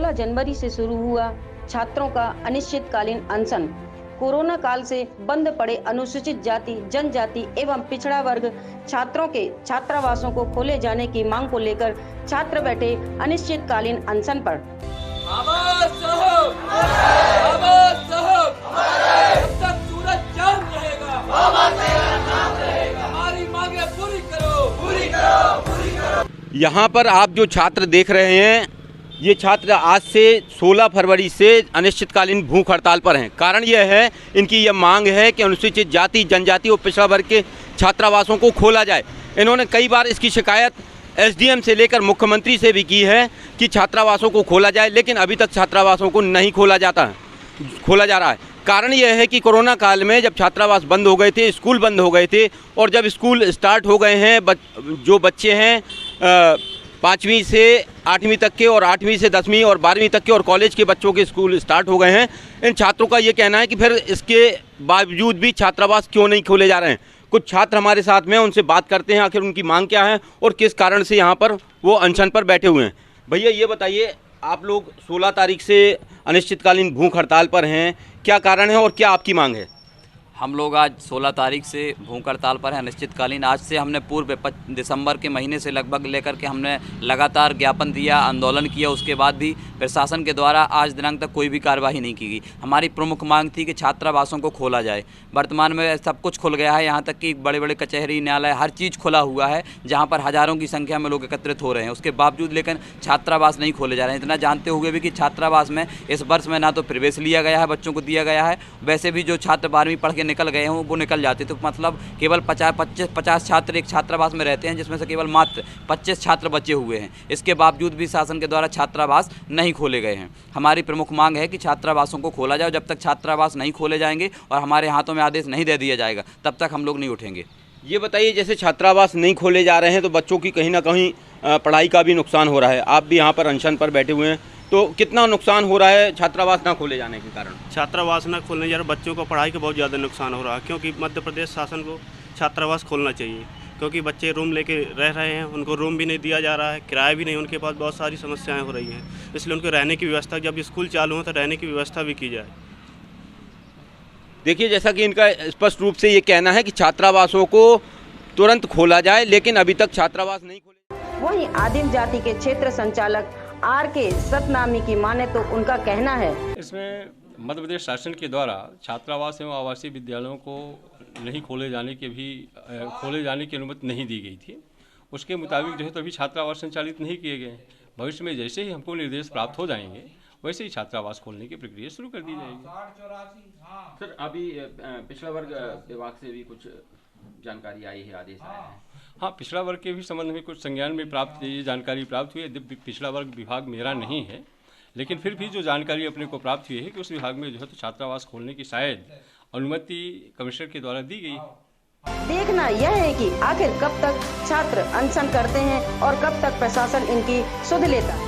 16 जनवरी से शुरू हुआ छात्रों का अनिश्चितकालीन अनशन। कोरोना काल से बंद पड़े अनुसूचित जाति, जनजाति एवं पिछड़ा वर्ग छात्रों के छात्रावासों को खोले जाने की मांग को लेकर छात्र बैठे अनिश्चितकालीन अनशन पर। जब तक सूरज चांद रहेगा, हमारी मांगे पूरी करो। यहाँ पर आप जो छात्र देख रहे हैं, ये छात्र आज से 16 फरवरी से अनिश्चितकालीन भूख हड़ताल पर हैं। कारण यह है, इनकी यह मांग है कि अनुसूचित जाति, जनजाति और पिछड़ा वर्ग के छात्रावासों को खोला जाए। इन्होंने कई बार इसकी शिकायत एसडीएम से लेकर मुख्यमंत्री से भी की है कि छात्रावासों को खोला जाए, लेकिन अभी तक छात्रावासों को नहीं खोला जा रहा है। कारण यह है कि कोरोना काल में जब छात्रावास बंद हो गए थे, स्कूल बंद हो गए थे, और जब स्कूल स्टार्ट हो गए हैं, जो बच्चे हैं 5वीं से 8वीं तक के और 8वीं से 10वीं और 12वीं तक के और कॉलेज के बच्चों के स्कूल स्टार्ट हो गए हैं, इन छात्रों का ये कहना है कि फिर इसके बावजूद भी छात्रावास क्यों नहीं खोले जा रहे हैं। कुछ छात्र हमारे साथ में, उनसे बात करते हैं आखिर उनकी मांग क्या है और किस कारण से यहाँ पर वो अनशन पर बैठे हुए हैं। भैया ये बताइए, आप लोग 16 तारीख से अनिश्चितकालीन भूख हड़ताल पर हैं, क्या कारण है और क्या आपकी मांग है? हम लोग आज 16 तारीख से भूख हड़ताल पर हैं अनिश्चितकालीन। आज से हमने पूर्व दिसंबर के महीने से लगभग लेकर के हमने लगातार ज्ञापन दिया, आंदोलन किया। उसके बाद भी प्रशासन के द्वारा आज दिनांक तक कोई भी कार्रवाई नहीं की गई। हमारी प्रमुख मांग थी कि छात्रावासों को खोला जाए। वर्तमान में सब कुछ खुल गया है, यहाँ तक कि बड़े बड़े कचहरी, न्यायालय, हर चीज़ खुला हुआ है, जहाँ पर हज़ारों की संख्या में लोग एकत्रित हो रहे हैं। उसके बावजूद लेकिन छात्रावास नहीं खोले जा रहे हैं। इतना जानते हुए भी कि छात्रावास में इस वर्ष में ना तो प्रवेश लिया गया है, बच्चों को दिया गया है। वैसे भी जो छात्र 12वीं पढ़ के निकल गए हों वो निकल जाते, तो मतलब केवल 50 छात्र एक छात्रावास में रहते हैं, जिसमें से केवल मात्र 25 छात्र बचे हुए हैं। इसके बावजूद भी शासन के द्वारा छात्रावास नहीं खोले गए हैं। हमारी प्रमुख मांग है कि छात्रावासों को खोला जाए। जब तक छात्रावास नहीं खोले जाएंगे और हमारे हाथों में आदेश नहीं दे दिया जाएगा, तब तक हम लोग नहीं उठेंगे। ये बताइए, जैसे छात्रावास नहीं खोले जा रहे हैं तो बच्चों की कहीं ना कहीं पढ़ाई का भी नुकसान हो रहा है। आप भी यहाँ पर अनशन पर बैठे हुए हैं, तो कितना नुकसान हो रहा है छात्रावास ना खोले जाने के कारण? छात्रावास ना खोलने जा रहे बच्चों को पढ़ाई का बहुत ज़्यादा नुकसान हो रहा है, क्योंकि मध्य प्रदेश शासन को छात्रावास खोलना चाहिए, क्योंकि बच्चे रूम लेके रह रहे हैं, उनको रूम भी नहीं दिया जा रहा है, किराया भी नहीं, उनके पास बहुत सारी समस्याएं हो रही हैं। इसलिए उनको रहने की व्यवस्था, जब स्कूल चालू हो तो रहने की व्यवस्था भी की जाए। देखिए, जैसा कि इनका स्पष्ट रूप से ये कहना है कि छात्रावासों को तुरंत खोला जाए, लेकिन अभी तक छात्रावास नहीं खोले। वहीं आदिम जाति के क्षेत्र संचालक आर.के. सतनामी की माने तो उनका कहना है, इसमें मध्य प्रदेश शासन के द्वारा छात्रावास एवं आवासीय विद्यालयों को नहीं खोले जाने की अनुमति नहीं दी गई थी। उसके मुताबिक जो है तो अभी छात्रावास संचालित नहीं किए गए। भविष्य में जैसे ही हमको निर्देश प्राप्त हो जाएंगे, वैसे ही छात्रावास खोलने की प्रक्रिया शुरू कर दी जाएगी। सर, अभी पिछड़ा वर्ग विभाग से भी कुछ जानकारी आई है, आदेश आया है? हाँ, पिछड़ा वर्ग के भी संबंध में कुछ संज्ञान में ये जानकारी प्राप्त हुई है। पिछड़ा वर्ग विभाग मेरा नहीं है, लेकिन फिर भी जो जानकारी अपने को प्राप्त हुई है कि उस विभाग में जो है तो छात्रावास खोलने की शायद अनुमति कमिश्नर के द्वारा दी गई। देखना यह है कि आखिर कब तक छात्र अनशन करते हैं और कब तक प्रशासन इनकी सुध लेता है।